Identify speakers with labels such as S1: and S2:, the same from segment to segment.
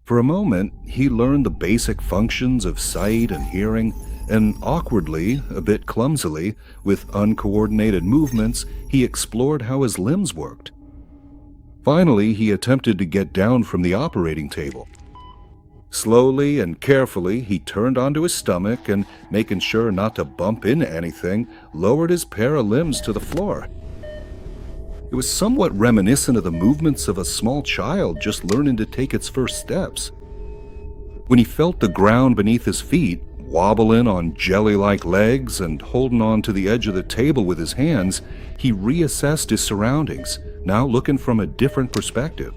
S1: For a moment, he learned the basic functions of sight and hearing, and awkwardly, a bit clumsily, with uncoordinated movements, he explored how his limbs worked. Finally, he attempted to get down from the operating table. Slowly and carefully, he turned onto his stomach and, making sure not to bump into anything, lowered his pair of limbs to the floor. It was somewhat reminiscent of the movements of a small child just learning to take its first steps. When he felt the ground beneath his feet, wobbling on jelly-like legs and holding on to the edge of the table with his hands, he reassessed his surroundings, now looking from a different perspective.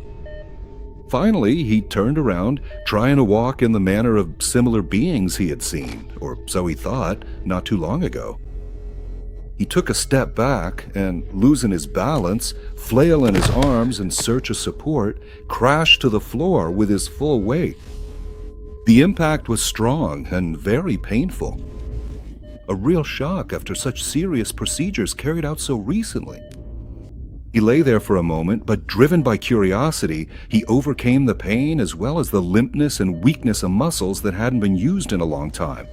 S1: Finally, he turned around, trying to walk in the manner of similar beings he had seen, or so he thought, not too long ago. He took a step back and, losing his balance, flailing his arms in search of support, crashed to the floor with his full weight. The impact was strong and very painful. A real shock after such serious procedures carried out so recently. He lay there for a moment, but driven by curiosity, he overcame the pain as well as the limpness and weakness of muscles that hadn't been used in a long time.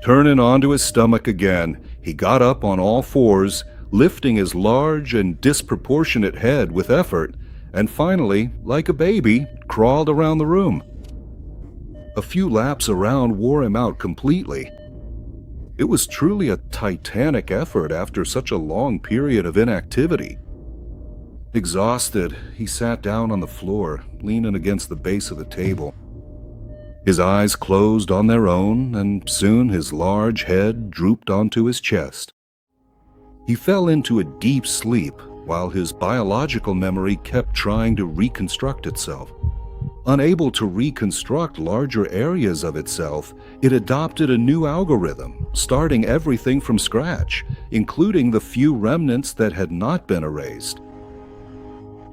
S1: Turning onto his stomach again, he got up on all fours, lifting his large and disproportionate head with effort, and finally, like a baby, crawled around the room. A few laps around wore him out completely. It was truly a titanic effort after such a long period of inactivity. Exhausted, he sat down on the floor, leaning against the base of the table. His eyes closed on their own, and soon his large head drooped onto his chest. He fell into a deep sleep while his biological memory kept trying to reconstruct itself. Unable to reconstruct larger areas of itself, it adopted a new algorithm, starting everything from scratch, including the few remnants that had not been erased.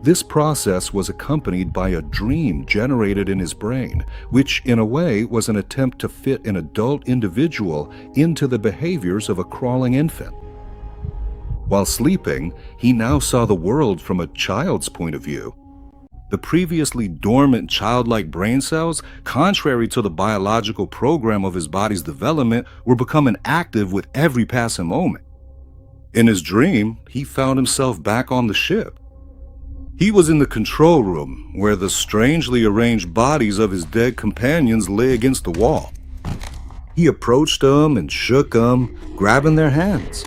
S1: This process was accompanied by a dream generated in his brain, which in a way was an attempt to fit an adult individual into the behaviors of a crawling infant. While sleeping, he now saw the world from a child's point of view. The previously dormant childlike brain cells, contrary to the biological program of his body's development, were becoming active with every passing moment. In his dream, he found himself back on the ship. He was in the control room, where the strangely arranged bodies of his dead companions lay against the wall. He approached them and shook them, grabbing their hands.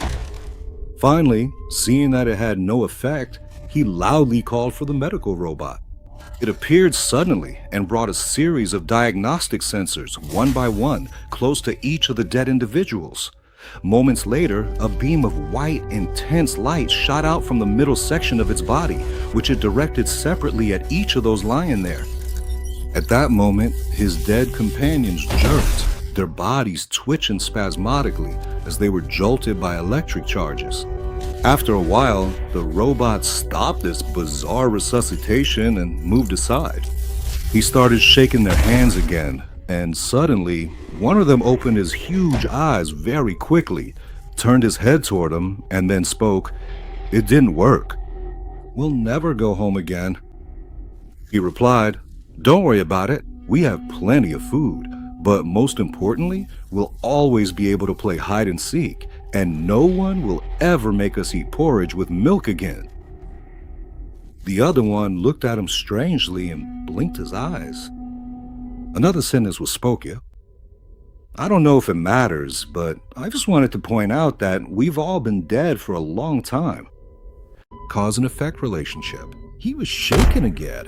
S1: Finally, seeing that it had no effect, he loudly called for the medical robot. It appeared suddenly and brought a series of diagnostic sensors, one by one, close to each of the dead individuals. Moments later, a beam of white, intense light shot out from the middle section of its body, which it directed separately at each of those lying there. At that moment, his dead companions jerked, their bodies twitching spasmodically as they were jolted by electric charges. After a while, the robot stopped this bizarre resuscitation and moved aside. He started shaking their hands again, and suddenly, one of them opened his huge eyes very quickly, turned his head toward him, and then spoke. "It didn't work. We'll never go home again." He replied, "Don't worry about it. We have plenty of food, but most importantly, we'll always be able to play hide and seek, and no one will ever make us eat porridge with milk again." The other one looked at him strangely and blinked his eyes. Another sentence was spoken. "I don't know if it matters, but I just wanted to point out that we've all been dead for a long time." Cause and effect relationship. He was shaken again.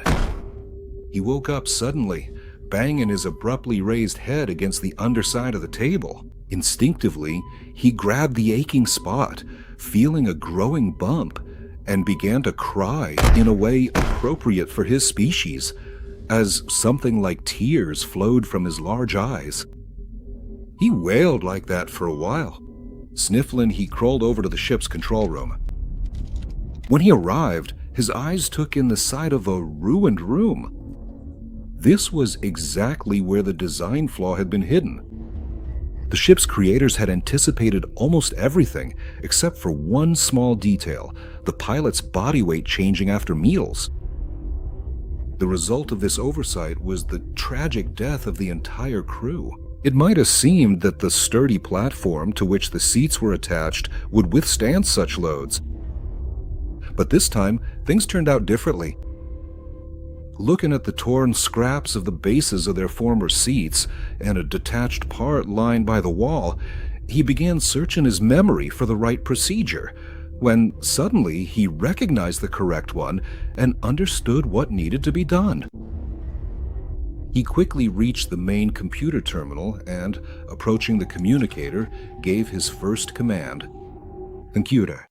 S1: He woke up suddenly, banging his abruptly raised head against the underside of the table. Instinctively, he grabbed the aching spot, feeling a growing bump, and began to cry in a way appropriate for his species, as something like tears flowed from his large eyes. He wailed like that for a while. Sniffling, he crawled over to the ship's control room. When he arrived, his eyes took in the sight of a ruined room. This was exactly where the design flaw had been hidden. The ship's creators had anticipated almost everything, except for one small detail: the pilot's body weight changing after meals. The result of this oversight was the tragic death of the entire crew. It might have seemed that the sturdy platform to which the seats were attached would withstand such loads. But this time, things turned out differently. Looking at the torn scraps of the bases of their former seats and a detached part lying by the wall, he began searching his memory for the right procedure, when suddenly he recognized the correct one and understood what needed to be done. He quickly reached the main computer terminal and, approaching the communicator, gave his first command. Computer,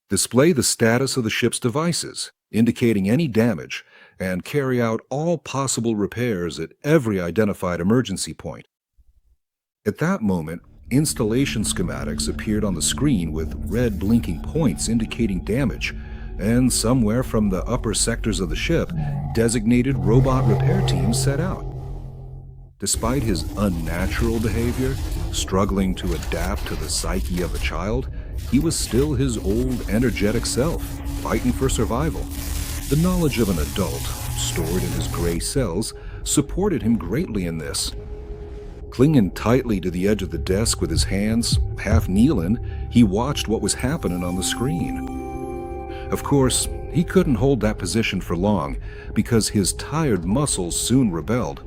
S1: display the status of the ship's devices, indicating any damage, and carry out all possible repairs at every identified emergency point. At that moment, installation schematics appeared on the screen with red blinking points indicating damage, and somewhere from the upper sectors of the ship, designated robot repair teams set out. Despite his unnatural behavior, struggling to adapt to the psyche of a child, he was still his old, energetic self, fighting for survival. The knowledge of an adult, stored in his gray cells, supported him greatly in this. Clinging tightly to the edge of the desk with his hands, half kneeling, he watched what was happening on the screen. Of course, he couldn't hold that position for long, because his tired muscles soon rebelled.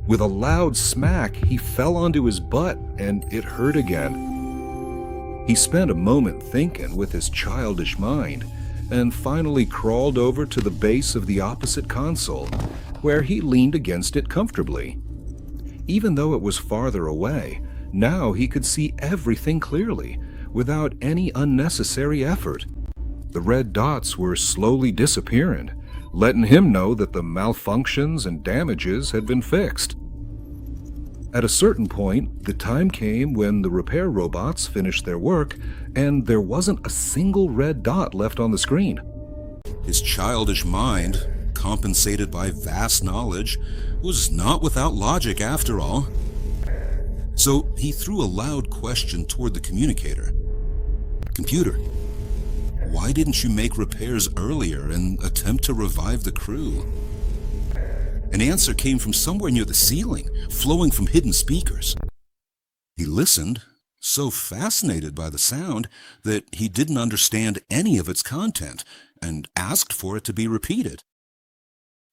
S1: With a loud smack, he fell onto his butt, and it hurt again. He spent a moment thinking with his childish mind, and finally crawled over to the base of the opposite console, where he leaned against it comfortably. Even though it was farther away, now he could see everything clearly, without any unnecessary effort. The red dots were slowly disappearing, letting him know that the malfunctions and damages had been fixed. At a certain point, the time came when the repair robots finished their work, and there wasn't a single red dot left on the screen.
S2: His childish mind, compensated by vast knowledge, was not without logic after all. So he threw a loud question toward the communicator. Computer, why didn't you make repairs earlier and attempt to revive the crew? An answer came from somewhere near the ceiling, flowing from hidden speakers. He listened, so fascinated by the sound that he didn't understand any of its content, and asked for it to be repeated.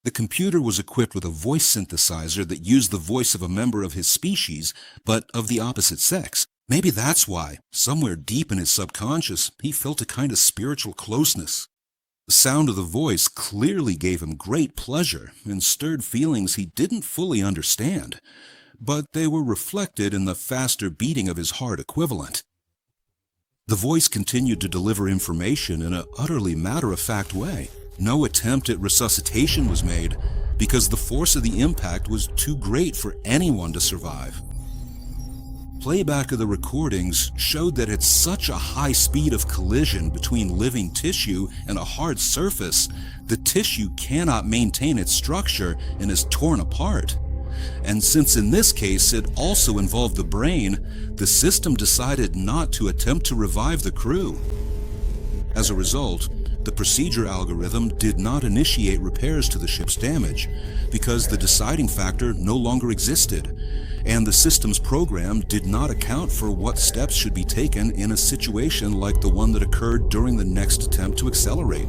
S2: The computer was equipped with a voice synthesizer that used the voice of a member of his species, but of the opposite sex. Maybe that's why, somewhere deep in his subconscious, he felt a kind of spiritual closeness. The sound of the voice clearly gave him great pleasure and stirred feelings he didn't fully understand, but they were reflected in the faster beating of his heart equivalent. The voice continued to deliver information in an utterly matter-of-fact way. No attempt at resuscitation was made because the force of the impact was too great for anyone to survive. Playback of the recordings showed that at such a high speed of collision between living tissue and a hard surface, the tissue cannot maintain its structure and is torn apart. And since in this case it also involved the brain, the system decided not to attempt to revive the crew. As a result, the procedure algorithm did not initiate repairs to the ship's damage because the deciding factor no longer existed, and the system's program did not account for what steps should be taken in a situation like the one that occurred during the next attempt to accelerate.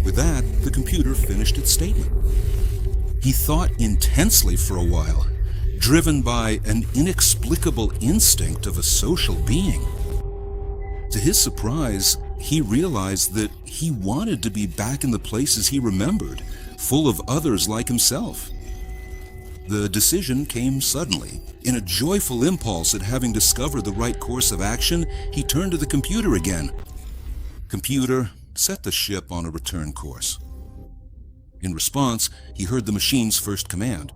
S2: With that, the computer finished its statement. He thought intensely for a while, driven by an inexplicable instinct of a social being. To his surprise, he realized that he wanted to be back in the places he remembered, full of others like himself. The decision came suddenly. In a joyful impulse at having discovered the right course of action, he turned to the computer again. Computer, set the ship on a return course. In response, he heard the machine's first command.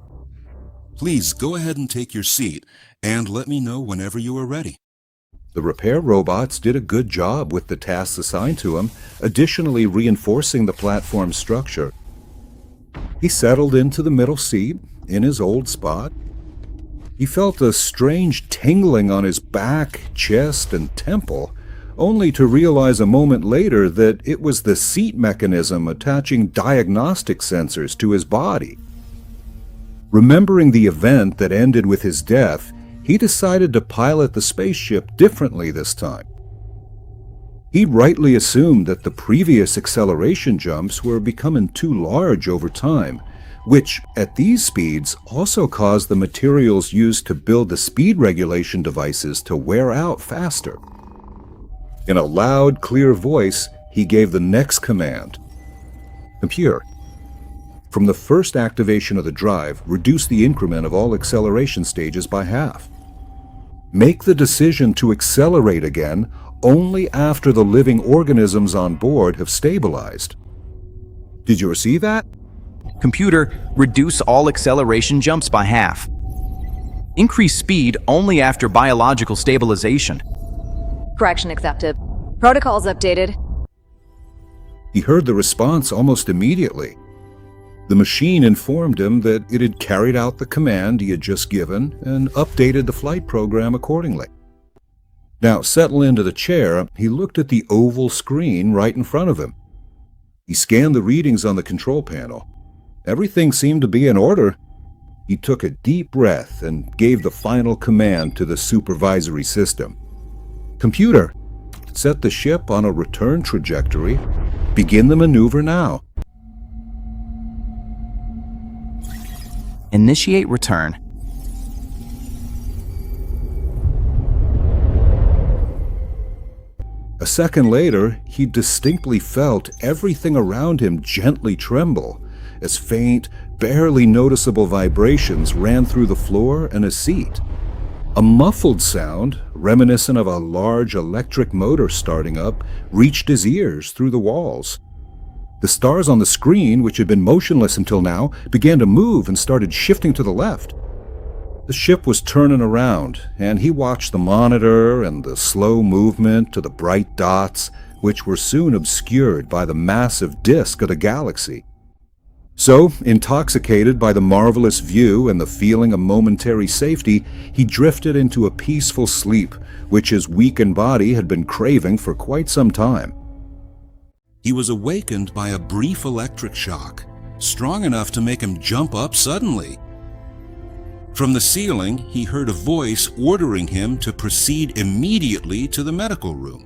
S2: Please go ahead and take your seat, and let me know whenever you are ready.
S1: The repair robots did a good job with the tasks assigned to him, additionally reinforcing the platform's structure. He settled into the middle seat, in his old spot. He felt a strange tingling on his back, chest, and temple, only to realize a moment later that it was the seat mechanism attaching diagnostic sensors to his body. Remembering the event that ended with his death, he decided to pilot the spaceship differently this time. He rightly assumed that the previous acceleration jumps were becoming too large over time, which, at these speeds, also caused the materials used to build the speed regulation devices to wear out faster. In a loud, clear voice, he gave the next command. "Computer, from the first activation of the drive, reduce the increment of all acceleration stages by half. Make the decision to accelerate again only after the living organisms on board have stabilized." Did you receive that?
S3: Computer, reduce all acceleration jumps by half. Increase speed only after biological stabilization.
S4: Correction accepted. Protocols updated.
S1: He heard the response almost immediately. The machine informed him that it had carried out the command he had just given and updated the flight program accordingly. Now, settle into the chair, he looked at the oval screen right in front of him. He scanned the readings on the control panel. Everything seemed to be in order. He took a deep breath and gave the final command to the supervisory system. "Computer, set the ship on a return trajectory. Begin the maneuver now."
S3: Initiate return.
S1: A second later, he distinctly felt everything around him gently tremble, as faint, barely noticeable vibrations ran through the floor and his seat. A muffled sound, reminiscent of a large electric motor starting up, reached his ears through the walls. The stars on the screen, which had been motionless until now, began to move and started shifting to the left. The ship was turning around, and he watched the monitor and the slow movement to the bright dots, which were soon obscured by the massive disk of the galaxy. So, intoxicated by the marvelous view and the feeling of momentary safety, he drifted into a peaceful sleep, which his weakened body had been craving for quite some time.
S2: He was awakened by a brief electric shock, strong enough to make him jump up suddenly. From the ceiling, he heard a voice ordering him to proceed immediately to the medical room.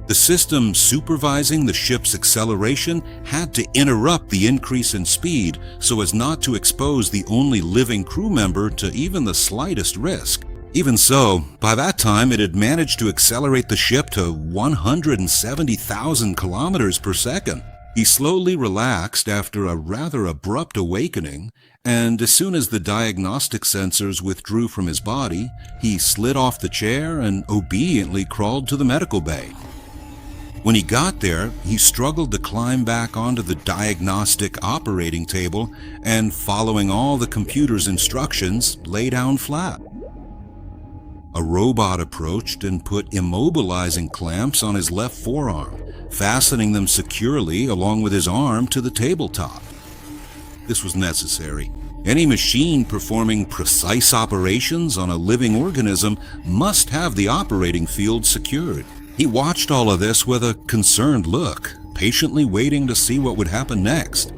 S2: The system supervising the ship's acceleration had to interrupt the increase in speed so as not to expose the only living crew member to even the slightest risk. Even so, by that time it had managed to accelerate the ship to 170,000 kilometers per second. He slowly relaxed after a rather abrupt awakening, and as soon as the diagnostic sensors withdrew from his body, he slid off the chair and obediently crawled to the medical bay. When he got there, he struggled to climb back onto the diagnostic operating table and, following all the computer's instructions, lay down flat. A robot approached and put immobilizing clamps on his left forearm, fastening them securely along with his arm to the tabletop. This was necessary. Any machine performing precise operations on a living organism must have the operating field secured. He watched all of this with a concerned look, patiently waiting to see what would happen next.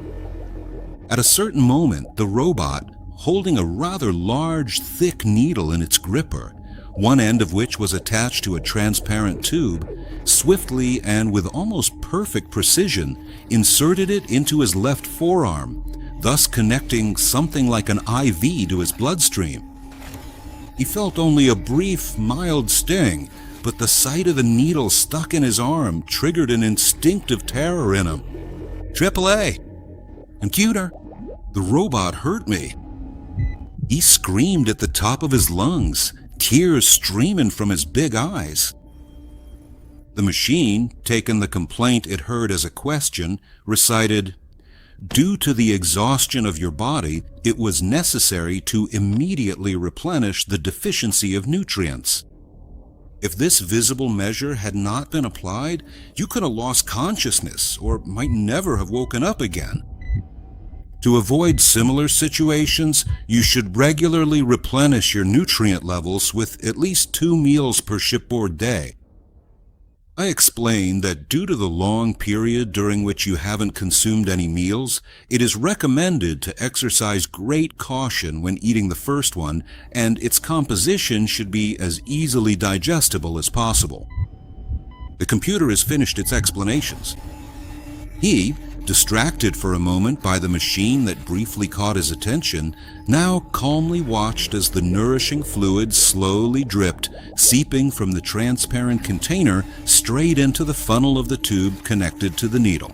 S2: At a certain moment, the robot, holding a rather large, thick needle in its gripper, one end of which was attached to a transparent tube, swiftly and with almost perfect precision inserted it into his left forearm, thus connecting something like an IV to his bloodstream. He felt only a brief, mild sting, but the sight of the needle stuck in his arm triggered an instinctive terror in him. "AAA! Computer, the robot hurt me." He screamed at the top of his lungs, tears streaming from his big eyes. The machine, taking the complaint it heard as a question, recited, "Due to the exhaustion of your body, it was necessary to immediately replenish the deficiency of nutrients. If this visible measure had not been applied, you could have lost consciousness or might never have woken up again. To avoid similar situations, you should regularly replenish your nutrient levels with at least 2 meals per shipboard day. I explained that due to the long period during which you haven't consumed any meals, it is recommended to exercise great caution when eating the first one, and its composition should be as easily digestible as possible. The computer has finished its explanations. He, distracted for a moment by the machine that briefly caught his attention, now calmly watched as the nourishing fluid slowly dripped, seeping from the transparent container straight into the funnel of the tube connected to the needle.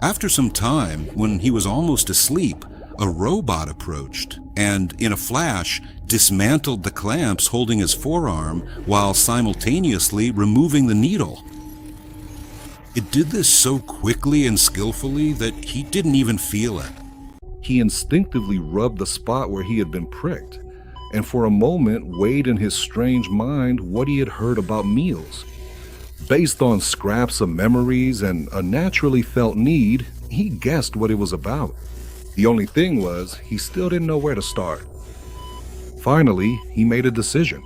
S2: After some time, when he was almost asleep, a robot approached and, in a flash, dismantled the clamps holding his forearm while simultaneously removing the needle. It did this so quickly and skillfully that he didn't even feel it.
S1: He instinctively rubbed the spot where he had been pricked, and for a moment weighed in his strange mind what he had heard about meals. Based on scraps of memories and a naturally felt need, he guessed what it was about. The only thing was, he still didn't know where to start. Finally, he made a decision.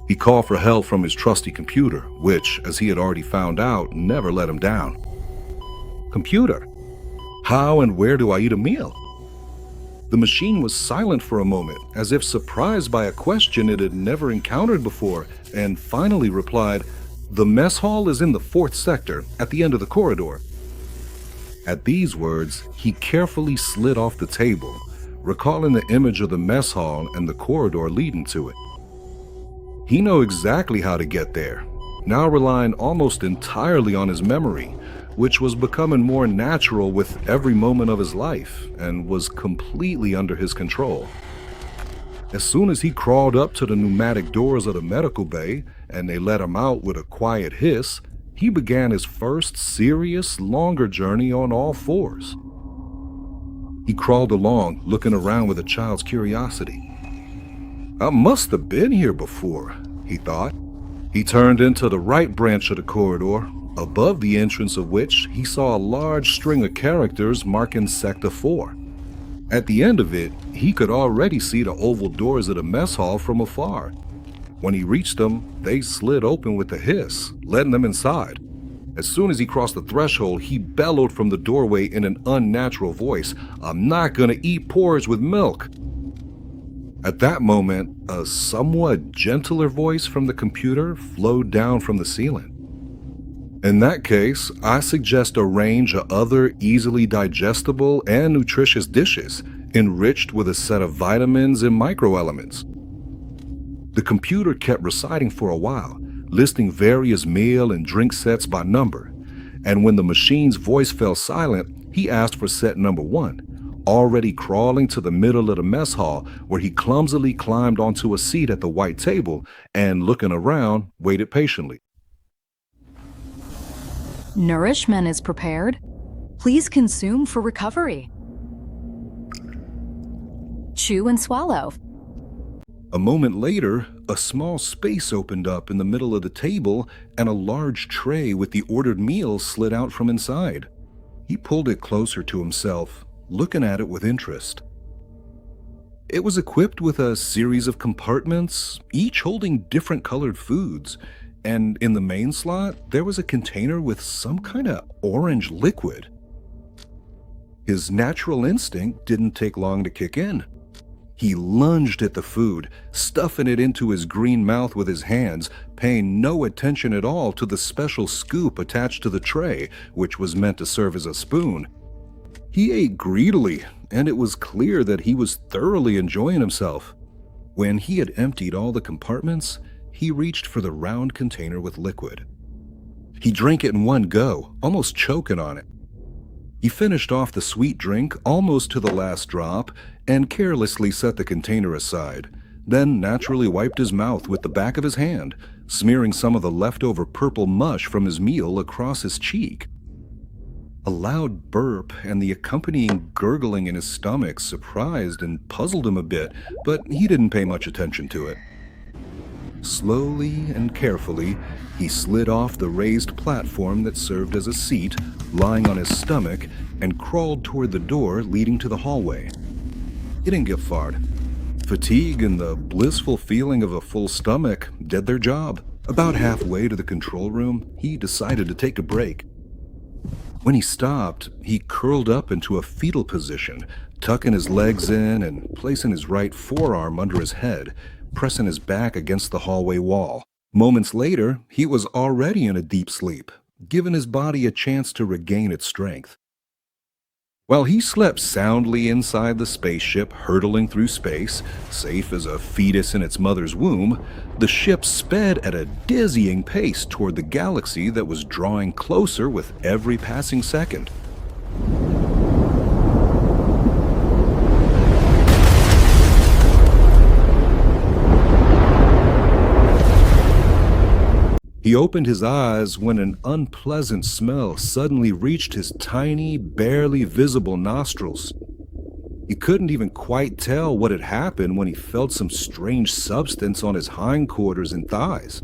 S1: He called for help from his trusty computer, which, as he had already found out, never let him down. "Computer, how and where do I eat a meal?" The machine was silent for a moment, as if surprised by a question it had never encountered before, and finally replied, "The mess hall is in the 4th sector, at the end of the corridor." At these words, he carefully slid off the table, recalling the image of the mess hall and the corridor leading to it. He knew exactly how to get there, now relying almost entirely on his memory, which was becoming more natural with every moment of his life and was completely under his control. As soon as he crawled up to the pneumatic doors of the medical bay and they let him out with a quiet hiss, he began his first serious, longer journey on all fours. He crawled along, looking around with a child's curiosity. "I must have been here before," he thought. He turned into the right branch of the corridor, above the entrance of which he saw a large string of characters marking Sector 4. At the end of it, he could already see the oval doors of the mess hall from afar. When he reached them, they slid open with a hiss, letting them inside. As soon as he crossed the threshold, he bellowed from the doorway in an unnatural voice, "I'm not gonna eat porridge with milk." At that moment, a somewhat gentler voice from the computer flowed down from the ceiling. "In that case, I suggest a range of other easily digestible and nutritious dishes, enriched with a set of vitamins and microelements." The computer kept reciting for a while, listing various meal and drink sets by number, and when the machine's voice fell silent, he asked for set number 1, already crawling to the middle of the mess hall, where he clumsily climbed onto a seat at the white table and, looking around, waited patiently.
S4: Nourishment is prepared. Please consume for recovery. Chew and swallow.
S1: A moment later, a small space opened up in the middle of the table and a large tray with the ordered meals slid out from inside. He pulled it closer to himself, looking at it with interest. It was equipped with a series of compartments, each holding different colored foods, and in the main slot, there was a container with some kind of orange liquid. His natural instinct didn't take long to kick in. He lunged at the food, stuffing it into his green mouth with his hands, paying no attention at all to the special scoop attached to the tray, which was meant to serve as a spoon. He ate greedily, and it was clear that he was thoroughly enjoying himself. When he had emptied all the compartments, he reached for the round container with liquid. He drank it in one go, almost choking on it. He finished off the sweet drink almost to the last drop and carelessly set the container aside, then naturally wiped his mouth with the back of his hand, smearing some of the leftover purple mush from his meal across his cheek. A loud burp and the accompanying gurgling in his stomach surprised and puzzled him a bit, but he didn't pay much attention to it. Slowly and carefully, he slid off the raised platform that served as a seat, lying on his stomach, and crawled toward the door leading to the hallway. He didn't get far. Fatigue and the blissful feeling of a full stomach did their job. About halfway to the control room, he decided to take a break. When he stopped, he curled up into a fetal position, tucking his legs in and placing his right forearm under his head, pressing his back against the hallway wall. Moments later, he was already in a deep sleep, giving his body a chance to regain its strength. While he slept soundly inside the spaceship hurtling through space, safe as a fetus in its mother's womb, the ship sped at a dizzying pace toward the galaxy that was drawing closer with every passing second. He opened his eyes when an unpleasant smell suddenly reached his tiny, barely visible nostrils. He couldn't even quite tell what had happened when he felt some strange substance on his hindquarters and thighs.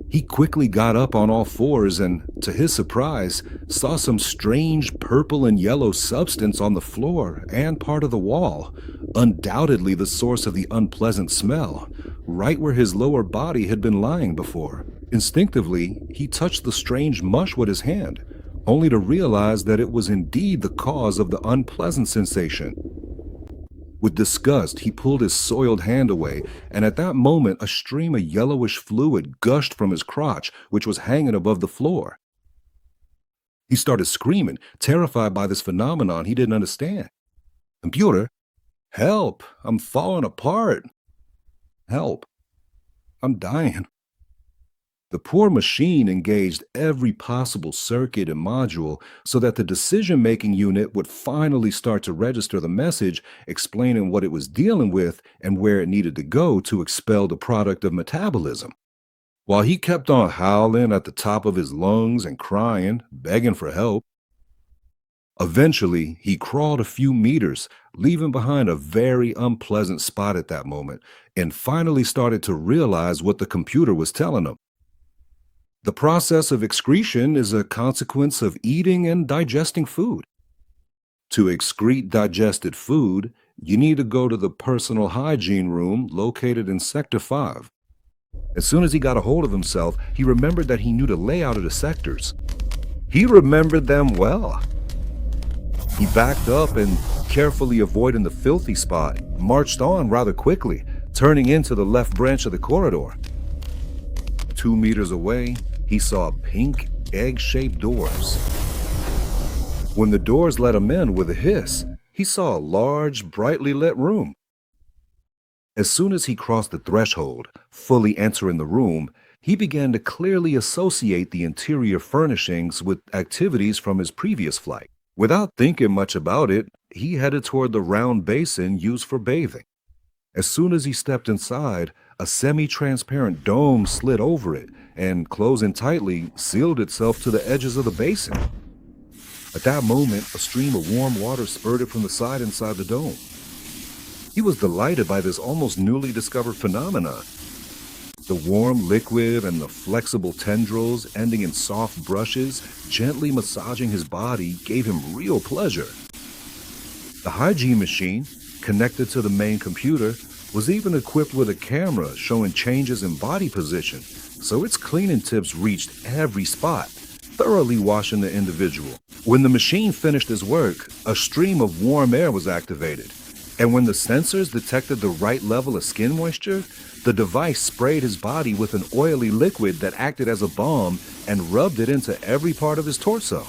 S1: He quickly got up on all fours and, to his surprise, saw some strange purple and yellow substance on the floor and part of the wall, undoubtedly the source of the unpleasant smell, right where his lower body had been lying before. Instinctively, he touched the strange mush with his hand, only to realize that it was indeed the cause of the unpleasant sensation. With disgust, he pulled his soiled hand away, and at that moment a stream of yellowish fluid gushed from his crotch, which was hanging above the floor. He started screaming, terrified by this phenomenon he didn't understand. "Computer, help! I'm falling apart! Help! I'm dying!" The poor machine engaged every possible circuit and module so that the decision-making unit would finally start to register the message explaining what it was dealing with and where it needed to go to expel the product of metabolism. While he kept on howling at the top of his lungs and crying, begging for help, eventually he crawled a few meters, leaving behind a very unpleasant spot at that moment, and finally started to realize what the computer was telling him. The process of excretion is a consequence of eating and digesting food. To excrete digested food, you need to go to the personal hygiene room located in Sector 5. As soon as he got a hold of himself, he remembered that he knew the layout of the sectors. He remembered them well. He backed up and, carefully avoiding the filthy spot, marched on rather quickly, turning into the left branch of the corridor. 2 meters away, he saw pink, egg-shaped doors. When the doors let him in with a hiss, he saw a large, brightly lit room. As soon as he crossed the threshold, fully entering the room, he began to clearly associate the interior furnishings with activities from his previous flight. Without thinking much about it, he headed toward the round basin used for bathing. As soon as he stepped inside, a semi-transparent dome slid over it and, closing tightly, sealed itself to the edges of the basin. At that moment, a stream of warm water spurted from the side inside the dome. He was delighted by this almost newly discovered phenomenon. The warm liquid and the flexible tendrils ending in soft brushes gently massaging his body gave him real pleasure. The hygiene machine, connected to the main computer, was even equipped with a camera showing changes in body position, so its cleaning tips reached every spot, thoroughly washing the individual. When the machine finished its work, a stream of warm air was activated, and when the sensors detected the right level of skin moisture, the device sprayed his body with an oily liquid that acted as a balm and rubbed it into every part of his torso.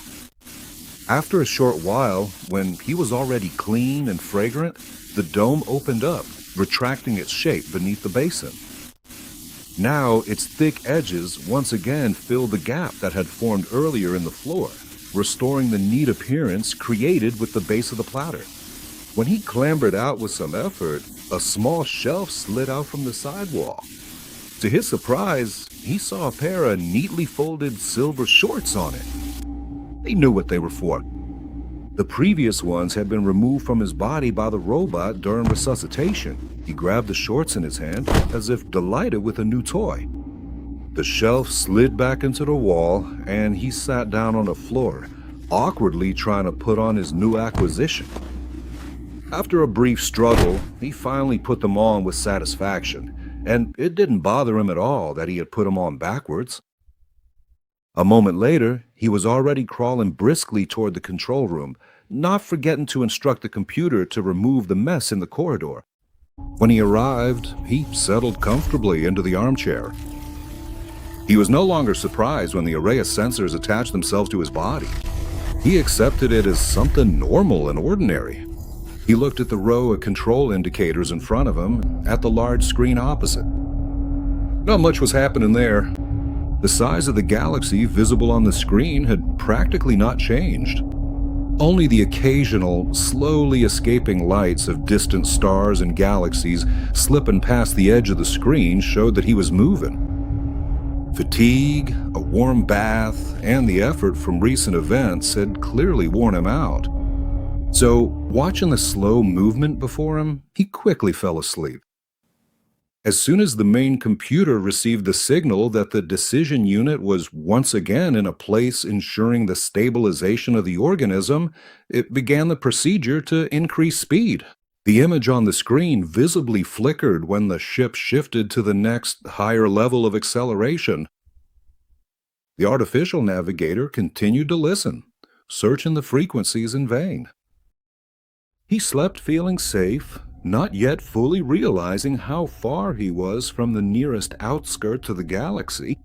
S1: After a short while, when he was already clean and fragrant, the dome opened up, retracting its shape beneath the basin. Now, its thick edges once again filled the gap that had formed earlier in the floor, restoring the neat appearance created with the base of the platter. When he clambered out with some effort, a small shelf slid out from the sidewall. To his surprise, he saw a pair of neatly folded silver shorts on it. He knew what they were for. The previous ones had been removed from his body by the robot during resuscitation. He grabbed the shorts in his hand as if delighted with a new toy. The shelf slid back into the wall and he sat down on the floor, awkwardly trying to put on his new acquisition. After a brief struggle, he finally put them on with satisfaction, and it didn't bother him at all that he had put them on backwards. A moment later, he was already crawling briskly toward the control room, not forgetting to instruct the computer to remove the mess in the corridor. When he arrived, he settled comfortably into the armchair. He was no longer surprised when the array of sensors attached themselves to his body. He accepted it as something normal and ordinary. He looked at the row of control indicators in front of him, at the large screen opposite. Not much was happening there. The size of the galaxy visible on the screen had practically not changed. Only the occasional, slowly escaping lights of distant stars and galaxies slipping past the edge of the screen showed that he was moving. Fatigue, a warm bath, and the effort from recent events had clearly worn him out. So, watching the slow movement before him, he quickly fell asleep. As soon as the main computer received the signal that the decision unit was once again in a place ensuring the stabilization of the organism, it began the procedure to increase speed. The image on the screen visibly flickered when the ship shifted to the next higher level of acceleration. The artificial navigator continued to listen, searching the frequencies in vain. He slept feeling safe, not yet fully realizing how far he was from the nearest outskirts of the galaxy.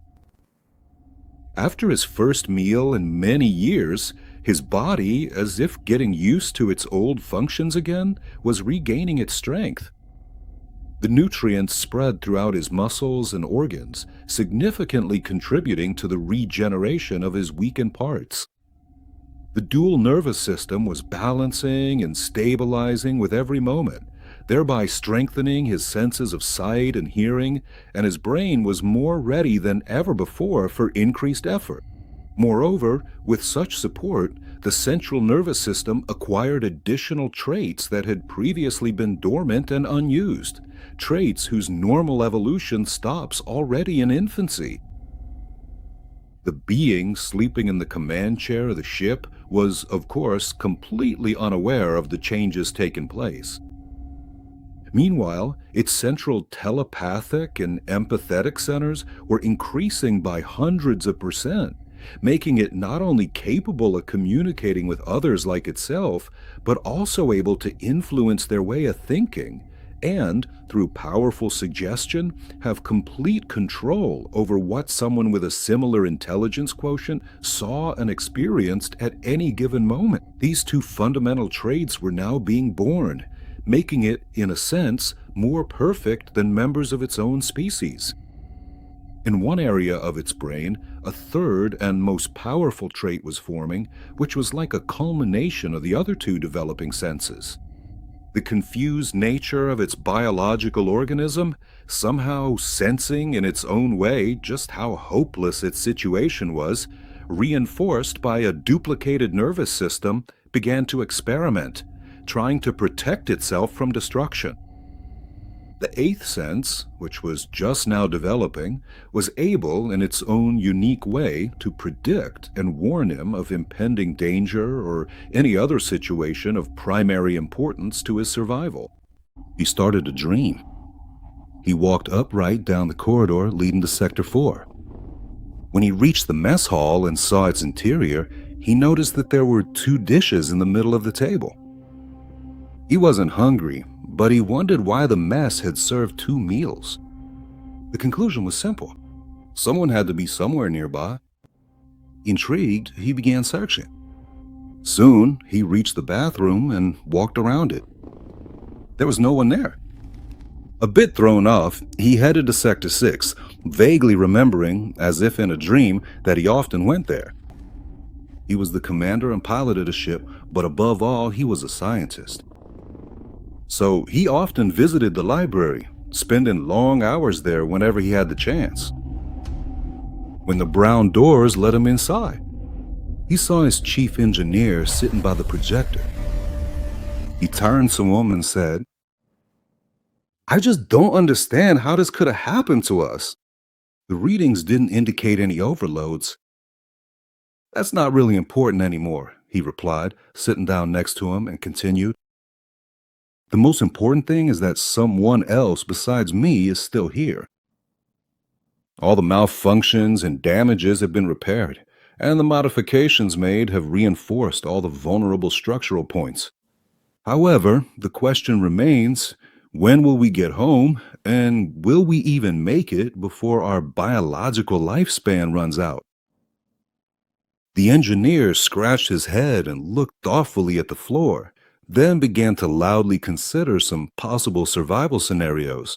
S1: After his first meal in many years, his body, as if getting used to its old functions again, was regaining its strength. The nutrients spread throughout his muscles and organs, significantly contributing to the regeneration of his weakened parts. The dual nervous system was balancing and stabilizing with every moment, thereby strengthening his senses of sight and hearing, and his brain was more ready than ever before for increased effort. Moreover, with such support, the central nervous system acquired additional traits that had previously been dormant and unused, traits whose normal evolution stops already in infancy. The being sleeping in the command chair of the ship was, of course, completely unaware of the changes taking place. Meanwhile, its central telepathic and empathetic centers were increasing by hundreds of %, making it not only capable of communicating with others like itself, but also able to influence their way of thinking and, through powerful suggestion, have complete control over what someone with a similar intelligence quotient saw and experienced at any given moment. These two fundamental traits were now being born, making it, in a sense, more perfect than members of its own species. In one area of its brain, a third and most powerful trait was forming, which was like a culmination of the other two developing senses. The confused nature of its biological organism, somehow sensing in its own way just how hopeless its situation was, reinforced by a duplicated nervous system, began to experiment, trying to protect itself from destruction. The eighth sense, which was just now developing, was able in its own unique way to predict and warn him of impending danger or any other situation of primary importance to his survival. He started to dream. He walked upright down the corridor leading to Sector 4. When he reached the mess hall and saw its interior, he noticed that there were 2 dishes in the middle of the table. He wasn't hungry, but he wondered why the mess had served 2 meals. The conclusion was simple. Someone had to be somewhere nearby. Intrigued, he began searching. Soon, he reached the bathroom and walked around it. There was no one there. A bit thrown off, he headed to Sector 6, vaguely remembering, as if in a dream, that he often went there. He was the commander and pilot of the ship, but above all, he was a scientist. So he often visited the library, spending long hours there whenever he had the chance. When the brown doors let him inside, he saw his chief engineer sitting by the projector. He turned to him and said, "I just don't understand how this could have happened to us." The readings didn't indicate any overloads. "That's not really important anymore," he replied, sitting down next to him, and continued, The most important thing is that someone else besides me is still here. All the malfunctions and damages have been repaired, and the modifications made have reinforced all the vulnerable structural points. However, the question remains, when will we get home, and will we even make it before our biological lifespan runs out? The engineer scratched his head and looked thoughtfully at the floor, then began to loudly consider some possible survival scenarios.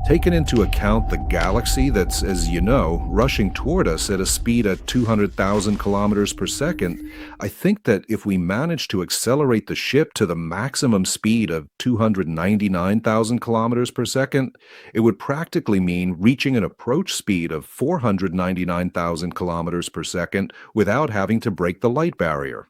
S1: Taking into account the galaxy that's, as you know, rushing toward us at a speed at 200,000 kilometers per second, I think that if we manage to accelerate the ship to the maximum speed of 299,000 kilometers per second, it would practically mean reaching an approach speed of 499,000 kilometers per second without having to break the light barrier.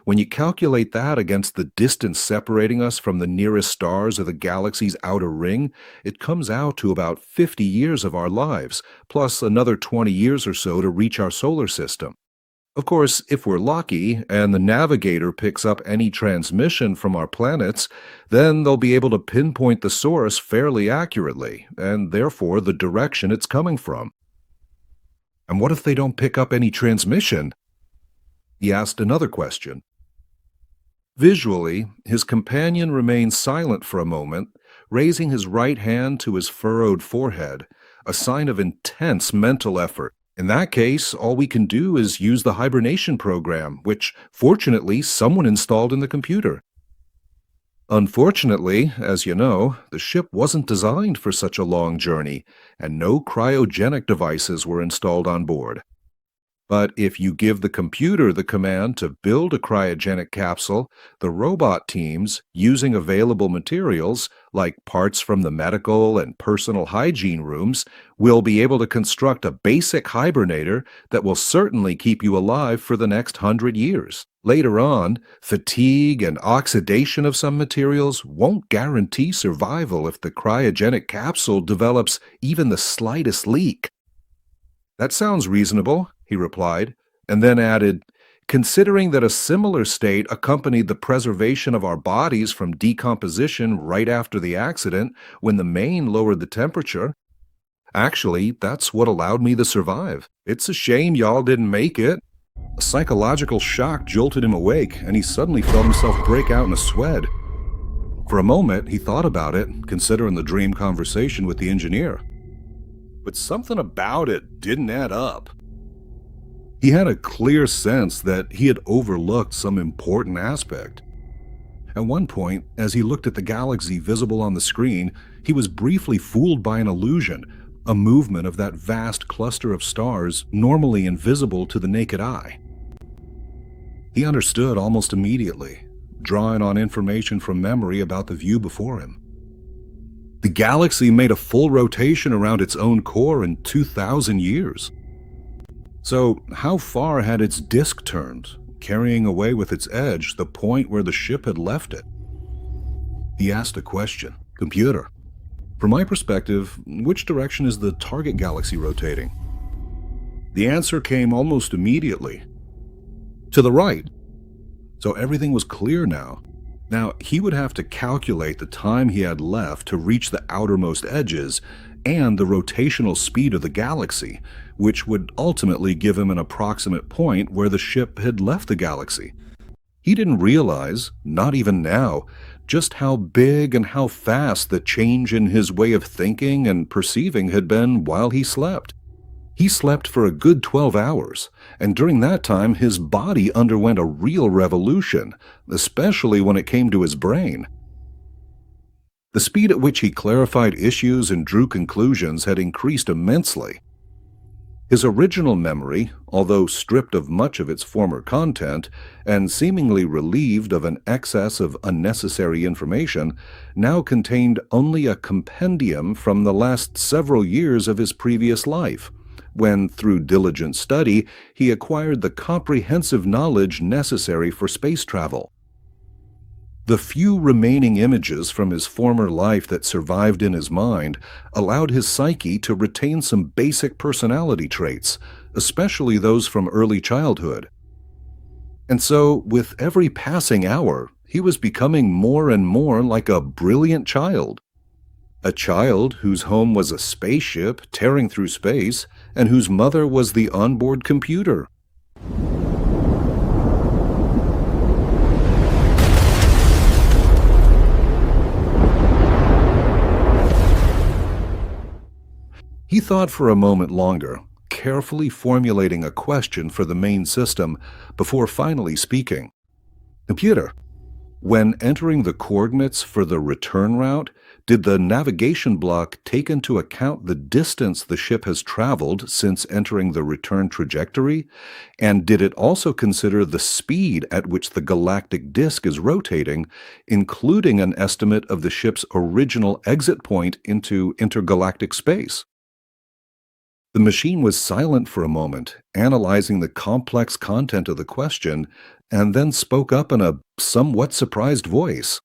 S1: When you calculate that against the distance separating us from the nearest stars of the galaxy's outer ring, it comes out to about 50 years of our lives, plus another 20 years or so to reach our solar system. Of course, if we're lucky and the navigator picks up any transmission from our planets, then they'll be able to pinpoint the source fairly accurately, and therefore the direction it's coming from. And what if they don't pick up any transmission? He asked another question. Visually, his companion remained silent for a moment, raising his right hand to his furrowed forehead, a sign of intense mental effort. In that case, all we can do is use the hibernation program, which, fortunately, someone installed in the computer. Unfortunately, as you know, the ship wasn't designed for such a long journey, and no cryogenic devices were installed on board. But if you give the computer the command to build a cryogenic capsule, the robot teams, using available materials, like parts from the medical and personal hygiene rooms, will be able to construct a basic hibernator that will certainly keep you alive for the next 100 years. Later on, fatigue and oxidation of some materials won't guarantee survival if the cryogenic capsule develops even the slightest leak. That sounds reasonable, he replied, and then added, considering that a similar state accompanied the preservation of our bodies from decomposition right after the accident when the main lowered the temperature. Actually, that's what allowed me to survive. It's a shame y'all didn't make it. A psychological shock jolted him awake, and he suddenly felt himself break out in a sweat. For a moment, he thought about it, considering the dream conversation with the engineer. But something about it didn't add up. He had a clear sense that he had overlooked some important aspect. At one point, as he looked at the galaxy visible on the screen, he was briefly fooled by an illusion, a movement of that vast cluster of stars normally invisible to the naked eye. He understood almost immediately, drawing on information from memory about the view before him. The galaxy made a full rotation around its own core in 2,000 years. So, how far had its disk turned, carrying away with its edge the point where the ship had left it? He asked a question. Computer, from my perspective, which direction is the target galaxy rotating? The answer came almost immediately. To the right. So everything was clear now. Now, he would have to calculate the time he had left to reach the outermost edges and the rotational speed of the galaxy, which would ultimately give him an approximate point where the ship had left the galaxy. He didn't realize, not even now, just how big and how fast the change in his way of thinking and perceiving had been while he slept. He slept for a good 12 hours, and during that time his body underwent a real revolution, especially when it came to his brain. The speed at which he clarified issues and drew conclusions had increased immensely. His original memory, although stripped of much of its former content and seemingly relieved of an excess of unnecessary information, now contained only a compendium from the last several years of his previous life, when, through diligent study, he acquired the comprehensive knowledge necessary for space travel. The few remaining images from his former life that survived in his mind allowed his psyche to retain some basic personality traits, especially those from early childhood. And so, with every passing hour, he was becoming more and more like a brilliant child. A child whose home was a spaceship tearing through space, and whose mother was the onboard computer. He thought for a moment longer, carefully formulating a question for the main system before finally speaking. "Computer, when entering the coordinates for the return route, did the navigation block take into account the distance the ship has traveled since entering the return trajectory? And did it also consider the speed at which the galactic disk is rotating, including an estimate of the ship's original exit point into intergalactic space?" The machine was silent for a moment, analyzing the complex content of the question, and then spoke up in a somewhat surprised voice.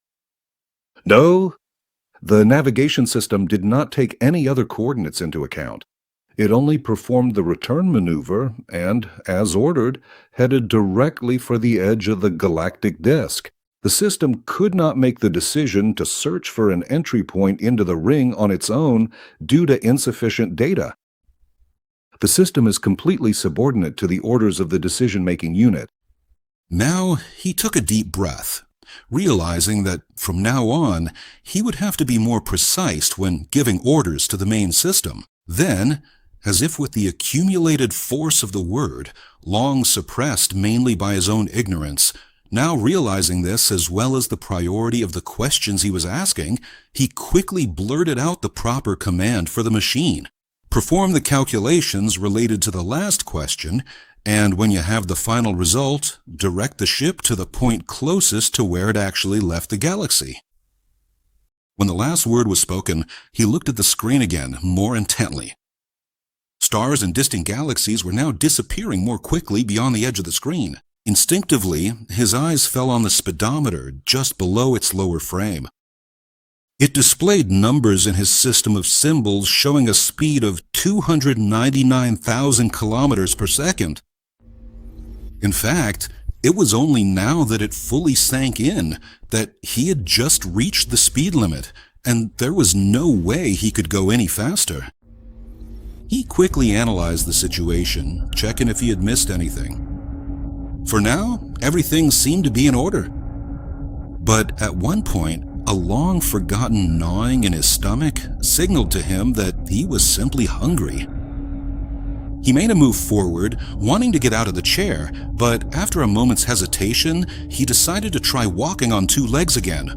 S1: "No, the navigation system did not take any other coordinates into account. It only performed the return maneuver and, as ordered, headed directly for the edge of the galactic disk. The system could not make the decision to search for an entry point into the ring on its own due to insufficient data. The system is completely subordinate to the orders of the decision-making unit."
S2: Now he took a deep breath, realizing that from now on he would have to be more precise when giving orders to the main system. Then, as if with the accumulated force of the word, long suppressed mainly by his own ignorance, now realizing this as well as the priority of the questions he was asking, he quickly blurted out the proper command for the machine. Perform the calculations related to the last question, and when you have the final result, direct the ship to the point closest to where it actually left the galaxy. When the last word was spoken, he looked at the screen again, more intently. Stars and distant galaxies were now disappearing more quickly beyond the edge of the screen. Instinctively, his eyes fell on the speedometer just below its lower frame. It displayed numbers in his system of symbols showing a speed of 299,000 kilometers per second. In fact, it was only now that it fully sank in that he had just reached the speed limit, and there was no way he could go any faster. He quickly analyzed the situation, checking if he had missed anything. For now, everything seemed to be in order. But at one point, a long-forgotten gnawing in his stomach signaled to him that he was simply hungry. He made a move forward, wanting to get out of the chair, but after a moment's hesitation, he decided to try walking on two legs again.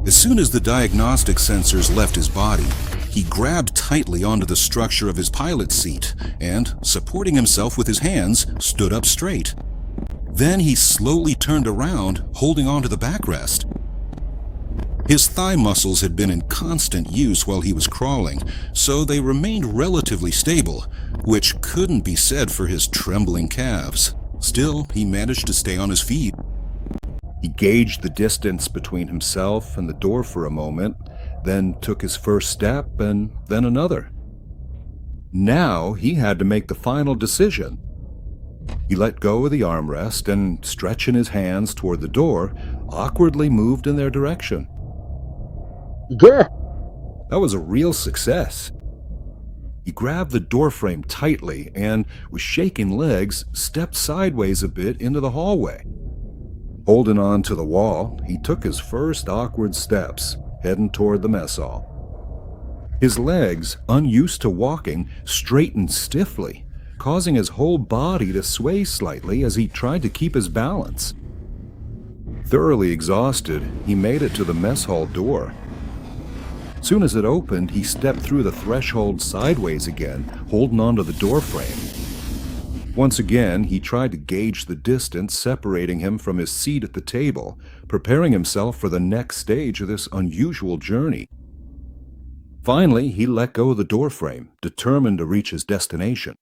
S2: As soon as the diagnostic sensors left his body, he grabbed tightly onto the structure of his pilot's seat and, supporting himself with his hands, stood up straight. Then he slowly turned around, holding onto the backrest. His thigh muscles had been in constant use while he was crawling, so they remained relatively stable, which couldn't be said for his trembling calves. Still, he managed to stay on his feet.
S1: He gauged the distance between himself and the door for a moment, then took his first step and then another. Now he had to make the final decision. He let go of the armrest and, stretching his hands toward the door, awkwardly moved in their direction.
S5: Gah!
S1: That was a real success. He grabbed the doorframe tightly and, with shaking legs, stepped sideways a bit into the hallway. Holding on to the wall, he took his first awkward steps, heading toward the mess hall. His legs, unused to walking, straightened stiffly, causing his whole body to sway slightly as he tried to keep his balance. Thoroughly exhausted, he made it to the mess hall door. Soon as it opened, he stepped through the threshold sideways again, holding onto the doorframe. Once again, he tried to gauge the distance separating him from his seat at the table, preparing himself for the next stage of this unusual journey. Finally, he let go of the doorframe, determined to reach his destination.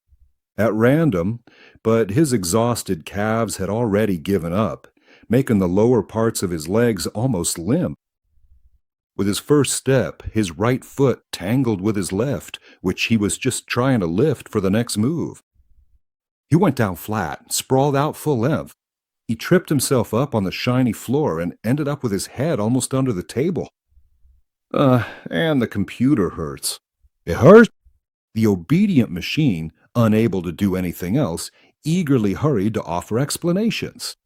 S1: At random, but his exhausted calves had already given up, making the lower parts of his legs almost limp. With his first step, his right foot tangled with his left, which he was just trying to lift for the next move. He went down flat, sprawled out full length. He tripped himself up on the shiny floor and ended up with his head almost under the table. And the computer hurts. It hurts? The obedient machine, unable to do anything else, eagerly hurried to offer explanations.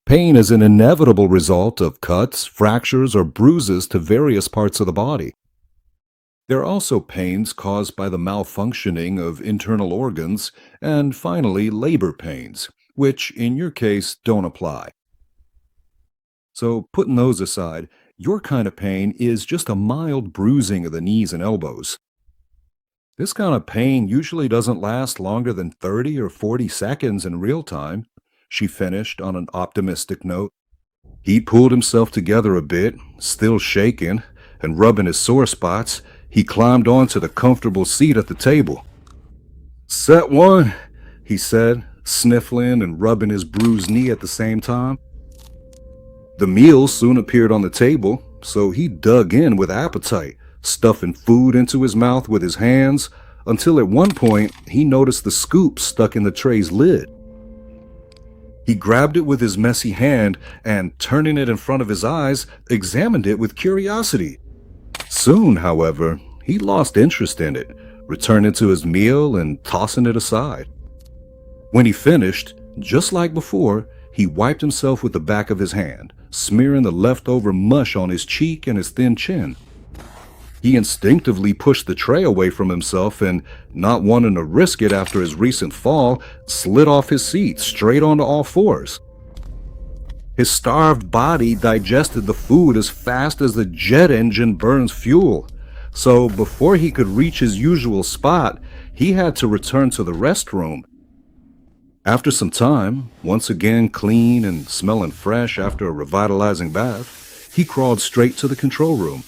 S1: Pain is an inevitable result of cuts, fractures, or bruises to various parts of the body. There are also pains caused by the malfunctioning of internal organs, and finally, labor pains, which in your case don't apply. So, putting those aside, your kind of pain is just a mild bruising of the knees and elbows. This kind of pain usually doesn't last longer than 30 or 40 seconds in real time, she finished on an optimistic note. He pulled himself together a bit, still shaking, and rubbing his sore spots. He climbed onto the comfortable seat at the table. "Set one," he said, sniffling and rubbing his bruised knee at the same time. The meal soon appeared on the table, so he dug in with appetite, stuffing food into his mouth with his hands, until at one point he noticed the scoop stuck in the tray's lid. He grabbed it with his messy hand and, turning it in front of his eyes, examined it with curiosity. Soon, however, he lost interest in it, returning to his meal and tossing it aside. When he finished, just like before, he wiped himself with the back of his hand, smearing the leftover mush on his cheek and his thin chin. He instinctively pushed the tray away from himself and, not wanting to risk it after his recent fall, slid off his seat straight onto all fours. His starved body digested the food as fast as the jet engine burns fuel, so before he could reach his usual spot, he had to return to the restroom. After some time, once again clean and smelling fresh after a revitalizing bath, he crawled straight to the control room.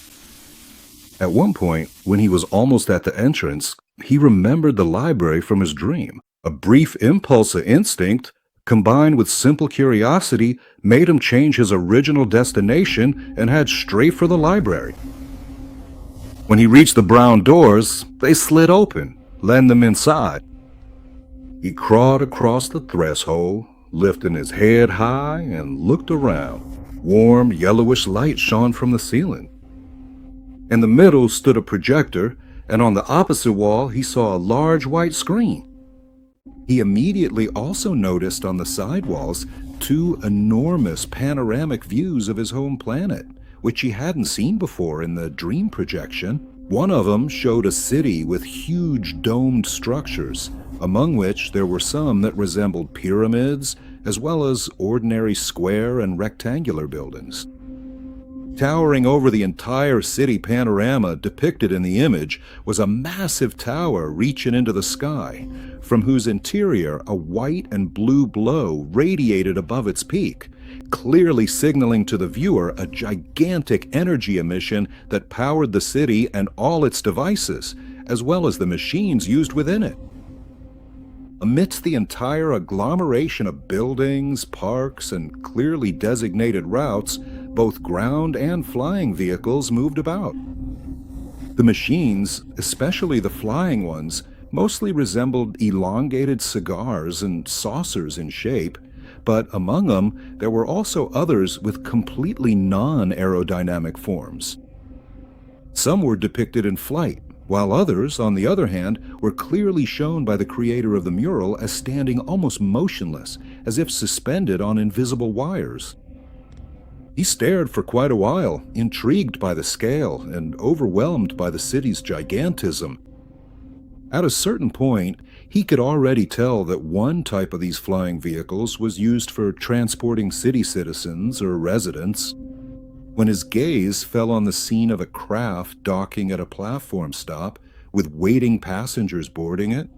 S1: At one point, when he was almost at the entrance, he remembered the library from his dream. A brief impulse of instinct, combined with simple curiosity, made him change his original destination and head straight for the library. When he reached the brown doors, they slid open, letting him inside. He crawled across the threshold, lifting his head high and looked around. Warm, yellowish light shone from the ceiling. In the middle stood a projector, and on the opposite wall he saw a large white screen. He immediately also noticed on the side walls 2 enormous panoramic views of his home planet, which he hadn't seen before in the dream projection. One of them showed a city with huge domed structures, among which there were some that resembled pyramids, as well as ordinary square and rectangular buildings. Towering over the entire city panorama depicted in the image was a massive tower reaching into the sky, from whose interior a white and blue glow radiated above its peak, clearly signaling to the viewer a gigantic energy emission that powered the city and all its devices, as well as the machines used within it. Amidst the entire agglomeration of buildings, parks, and clearly designated routes, both ground and flying vehicles moved about. The machines, especially the flying ones, mostly resembled elongated cigars and saucers in shape, but among them there were also others with completely non-aerodynamic forms. Some were depicted in flight, while others, on the other hand, were clearly shown by the creator of the mural as standing almost motionless, as if suspended on invisible wires. He stared for quite a while, intrigued by the scale and overwhelmed by the city's gigantism. At a certain point, he could already tell that one type of these flying vehicles was used for transporting city citizens or residents. When his gaze fell on the scene of a craft docking at a platform stop, with waiting passengers boarding it,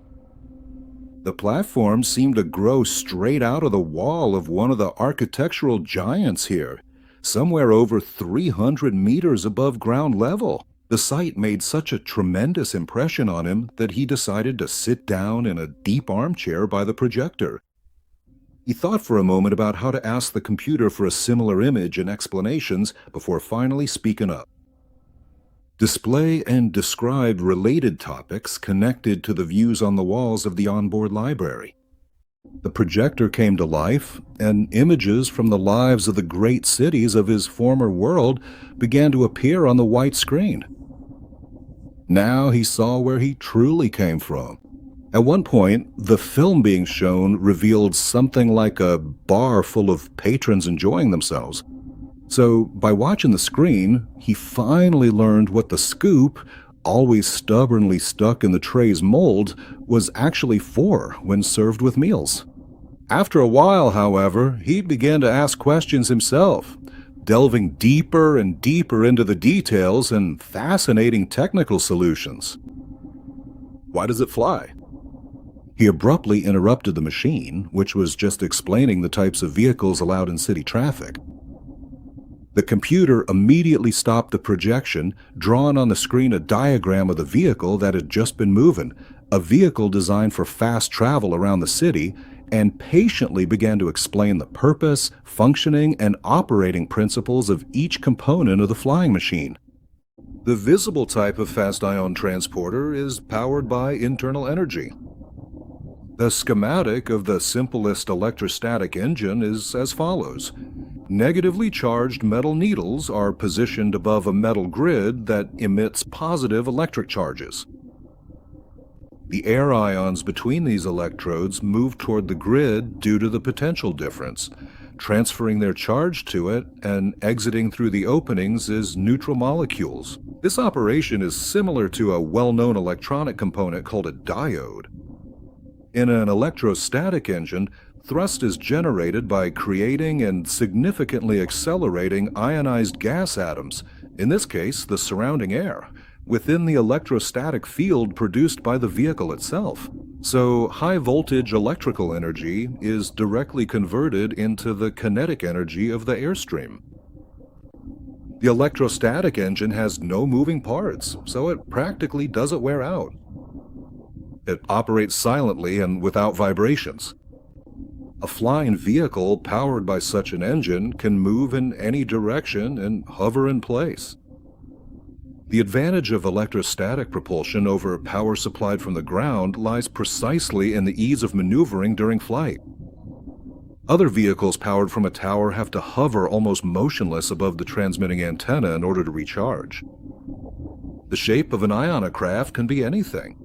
S1: the platform seemed to grow straight out of the wall of one of the architectural giants here, somewhere over 300 meters above ground level. The sight made such a tremendous impression on him that he decided to sit down in a deep armchair by the projector. He thought for a moment about how to ask the computer for a similar image and explanations before finally speaking up. Display and describe related topics connected to the views on the walls of the onboard library. The projector came to life, and images from the lives of the great cities of his former world began to appear on the white screen. Now he saw where he truly came from. At one point, the film being shown revealed something like a bar full of patrons enjoying themselves. So, by watching the screen, he finally learned what the scoop, always stubbornly stuck in the tray's mold, was actually for when served with meals. After a while, however, he began to ask questions himself, delving deeper and deeper into the details and fascinating technical solutions. Why does it fly? He abruptly interrupted the machine, which was just explaining the types of vehicles allowed in city traffic. The computer immediately stopped the projection, drawing on the screen a diagram of the vehicle that had just been moving, a vehicle designed for fast travel around the city, and patiently began to explain the purpose, functioning, and operating principles of each component of the flying machine. The visible type of fast ion transporter is powered by internal energy. The schematic of the simplest electrostatic engine is as follows. Negatively charged metal needles are positioned above a metal grid that emits positive electric charges. The air ions between these electrodes move toward the grid due to the potential difference, transferring their charge to it and exiting through the openings as neutral molecules. This operation is similar to a well-known electronic component called a diode. In an electrostatic engine, thrust is generated by creating and significantly accelerating ionized gas atoms, in this case the surrounding air, within the electrostatic field produced by the vehicle itself. So high-voltage electrical energy is directly converted into the kinetic energy of the airstream. The electrostatic engine has no moving parts, so it practically doesn't wear out. It operates silently and without vibrations. A flying vehicle powered by such an engine can move in any direction and hover in place. The advantage of electrostatic propulsion over power supplied from the ground lies precisely in the ease of maneuvering during flight. Other vehicles powered from a tower have to hover almost motionless above the transmitting antenna in order to recharge. The shape of an ionocraft can be anything.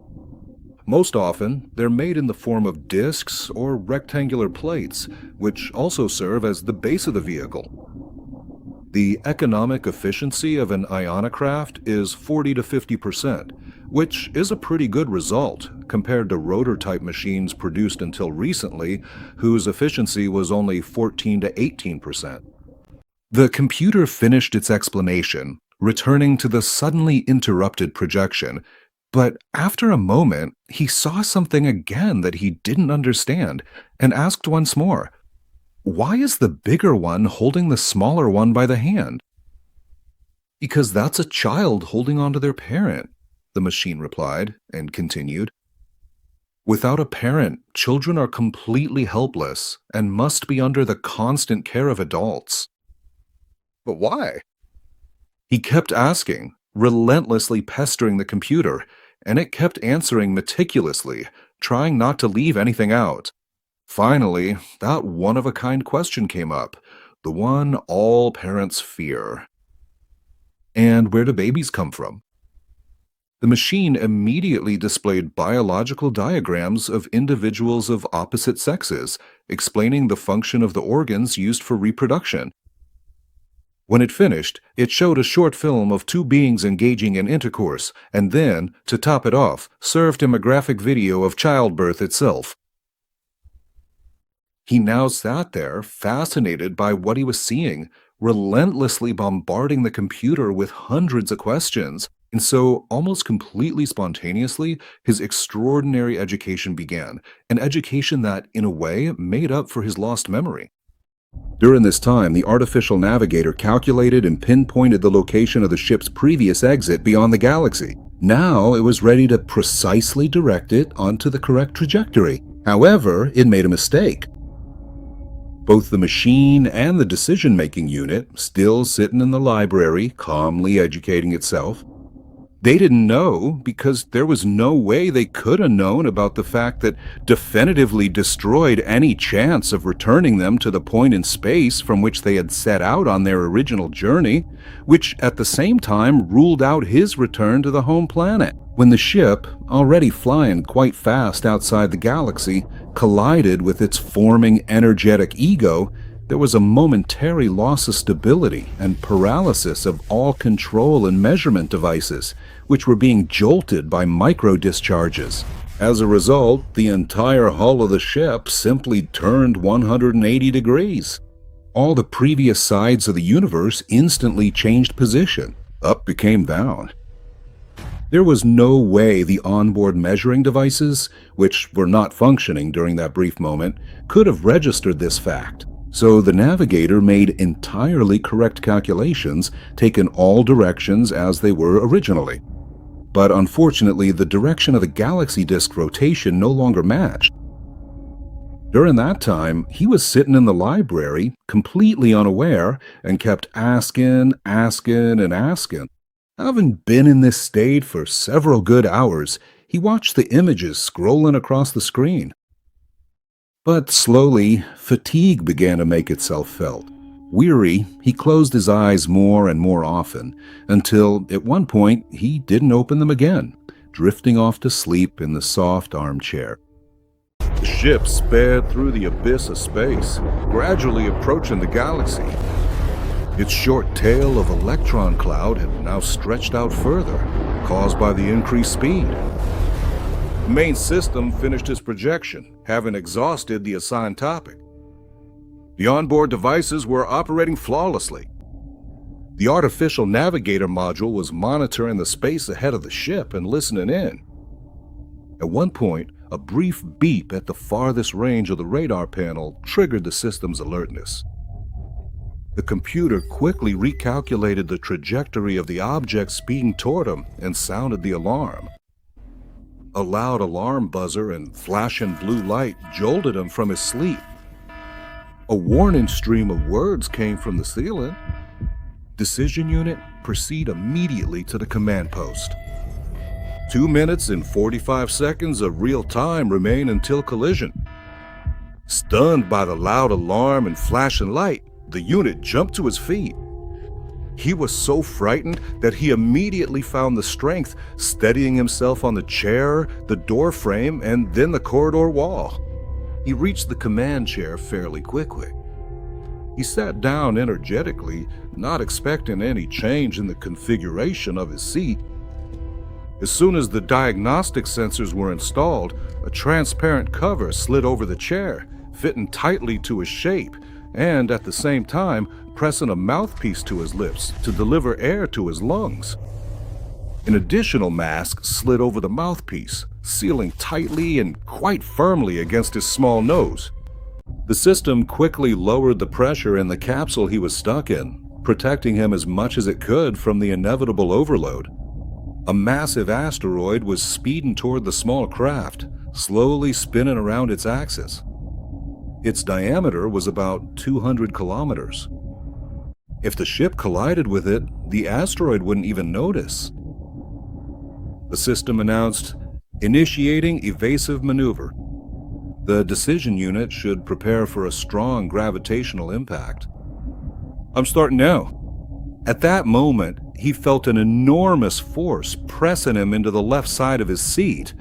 S1: Most often, they're made in the form of discs or rectangular plates, which also serve as the base of the vehicle. The economic efficiency of an ionocraft is 40 to 50%, which is a pretty good result compared to rotor-type machines produced until recently, whose efficiency was only 14 to 18%. The computer finished its explanation, returning to the suddenly interrupted projection. But after a moment, he saw something again that he didn't understand and asked once more, "Why is the bigger one holding the smaller one by the hand?" "Because that's a child holding on to their parent," the machine replied and continued. "Without a parent, children are completely helpless and must be under the constant care of adults." "But why?" He kept asking, relentlessly pestering the computer, and it kept answering meticulously, trying not to leave anything out. Finally, that one-of-a-kind question came up, the one all parents fear. "And where do babies come from?" The machine immediately displayed biological diagrams of individuals of opposite sexes, explaining the function of the organs used for reproduction. When it finished, it showed a short film of two beings engaging in intercourse, and then, to top it off, served him a graphic video of childbirth itself. He now sat there, fascinated by what he was seeing, relentlessly bombarding the computer with hundreds of questions, and so, almost completely spontaneously, his extraordinary education began, an education that, in a way, made up for his lost memory. During this time, the artificial navigator calculated and pinpointed the location of the ship's previous exit beyond the galaxy. Now it was ready to precisely direct it onto the correct trajectory. However, it made a mistake. Both the machine and the decision-making unit, still sitting in the library, calmly educating itself, they didn't know because there was no way they could have known about the fact that definitively destroyed any chance of returning them to the point in space from which they had set out on their original journey, which at the same time ruled out his return to the home planet. When the ship, already flying quite fast outside the galaxy, collided with its forming energetic ego, there was a momentary loss of stability and paralysis of all control and measurement devices, which were being jolted by micro-discharges. As a result, the entire hull of the ship simply turned 180 degrees. All the previous sides of the universe instantly changed position. Up became down. There was no way the onboard measuring devices, which were not functioning during that brief moment, could have registered this fact. So the navigator made entirely correct calculations, taken all directions as they were originally. But unfortunately, the direction of the galaxy disk rotation no longer matched. During that time, he was sitting in the library, completely unaware, and kept asking. Having been in this state for several good hours, he watched the images scrolling across the screen. But slowly, fatigue began to make itself felt. Weary, he closed his eyes more and more often, until at one point he didn't open them again, drifting off to sleep in the soft armchair. The ship sped through the abyss of space, gradually approaching the galaxy. Its short tail of electron cloud had now stretched out further, caused by the increased speed. The main system finished its projection, having exhausted the assigned topic. The onboard devices were operating flawlessly. The artificial navigator module was monitoring the space ahead of the ship and listening in. At one point, a brief beep at the farthest range of the radar panel triggered the system's alertness. The computer quickly recalculated the trajectory of the object speeding toward him and sounded the alarm. A loud alarm buzzer and flashing blue light jolted him from his sleep. A warning stream of words came from the ceiling. Decision unit, proceed immediately to the command post. 2 minutes and 45 seconds of real time remain until collision. Stunned by the loud alarm and flashing light, the unit jumped to his feet. He was so frightened that he immediately found the strength steadying himself on the chair, the door frame, and then the corridor wall. He reached the command chair fairly quickly. He sat down energetically, not expecting any change in the configuration of his seat. As soon as the diagnostic sensors were installed, a transparent cover slid over the chair, fitting tightly to his shape, and at the same time pressing a mouthpiece to his lips to deliver air to his lungs. An additional mask slid over the mouthpiece, sealing tightly and quite firmly against his small nose. The system quickly lowered the pressure in the capsule he was stuck in, protecting him as much as it could from the inevitable overload. A massive asteroid was speeding toward the small craft, slowly spinning around its axis. Its diameter was about 200 kilometers. If the ship collided with it, the asteroid wouldn't even notice. The system announced, initiating evasive maneuver. The decision unit should prepare for a strong gravitational impact. I'm starting now. At that moment, he felt an enormous force pressing him into the left side of his seat,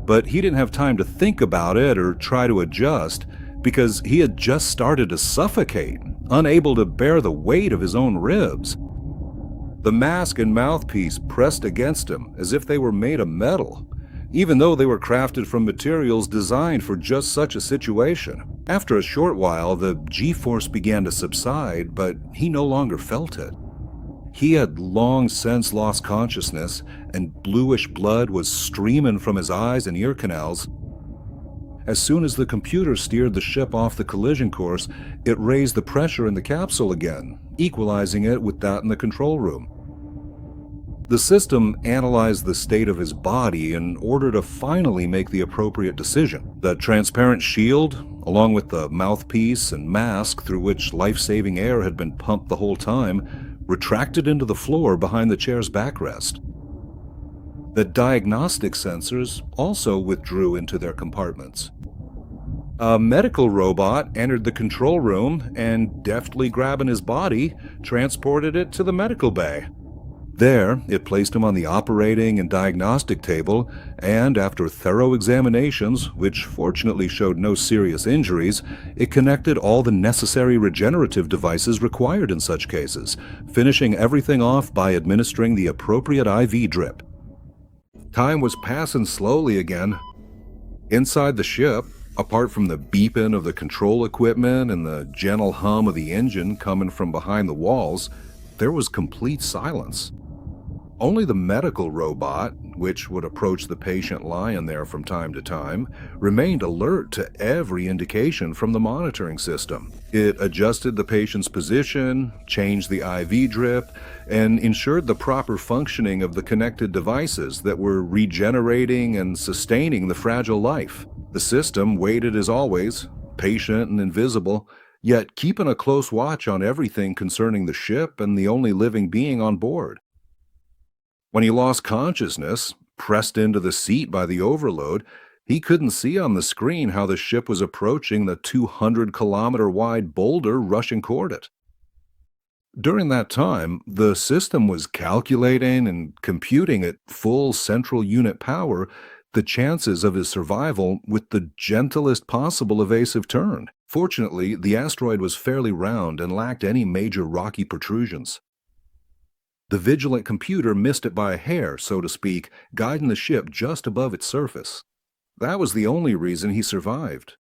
S1: but he didn't have time to think about it or try to adjust because he had just started to suffocate, unable to bear the weight of his own ribs. The mask and mouthpiece pressed against him as if they were made of metal, even though they were crafted from materials designed for just such a situation. After a short while, the G-force began to subside, but he no longer felt it. He had long since lost consciousness, and bluish blood was streaming from his eyes and ear canals. As soon as the computer steered the ship off the collision course, it raised the pressure in the capsule again, equalizing it with that in the control room. The system analyzed the state of his body in order to finally make the appropriate decision. The transparent shield, along with the mouthpiece and mask through which life-saving air had been pumped the whole time, retracted into the floor behind the chair's backrest. The diagnostic sensors also withdrew into their compartments. A medical robot entered the control room and, deftly grabbing his body, transported it to the medical bay. There, it placed him on the operating and diagnostic table, and after thorough examinations, which fortunately showed no serious injuries, it connected all the necessary regenerative devices required in such cases, finishing everything off by administering the appropriate IV drip. Time was passing slowly again. Inside the ship, apart from the beeping of the control equipment and the gentle hum of the engine coming from behind the walls, there was complete silence. Only the medical robot, which would approach the patient lying there from time to time, remained alert to every indication from the monitoring system. It adjusted the patient's position, changed the IV drip, and ensured the proper functioning of the connected devices that were regenerating and sustaining the fragile life. The system waited as always, patient and invisible, yet keeping a close watch on everything concerning the ship and the only living being on board. When he lost consciousness, pressed into the seat by the overload, he couldn't see on the screen how the ship was approaching the 200-kilometer-wide boulder rushing toward it. During that time, the system was calculating and computing at full central unit power the chances of his survival with the gentlest possible evasive turn. Fortunately, the asteroid was fairly round and lacked any major rocky protrusions. The vigilant computer missed it by a hair, so to speak, guiding the ship just above its surface. That was the only reason he survived.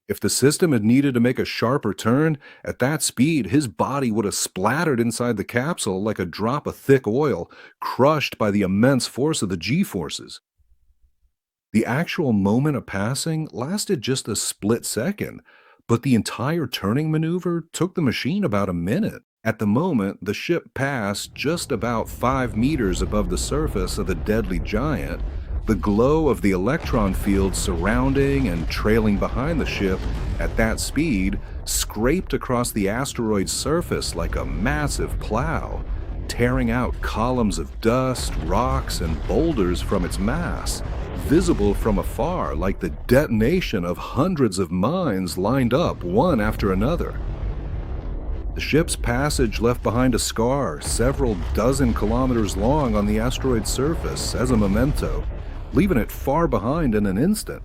S1: If the system had needed to make a sharper turn, at that speed his body would have splattered inside the capsule like a drop of thick oil, crushed by the immense force of the G-forces. The actual moment of passing lasted just a split second, but the entire turning maneuver took the machine about a minute. At the moment, the ship passed just about 5 meters above the surface of the deadly giant. The glow of the electron field surrounding and trailing behind the ship at that speed scraped across the asteroid's surface like a massive plow, tearing out columns of dust, rocks, and boulders from its mass, visible from afar like the detonation of hundreds of mines lined up one after another. The ship's passage left behind a scar several dozen kilometers long on the asteroid's surface as a memento, leaving it far behind in an instant.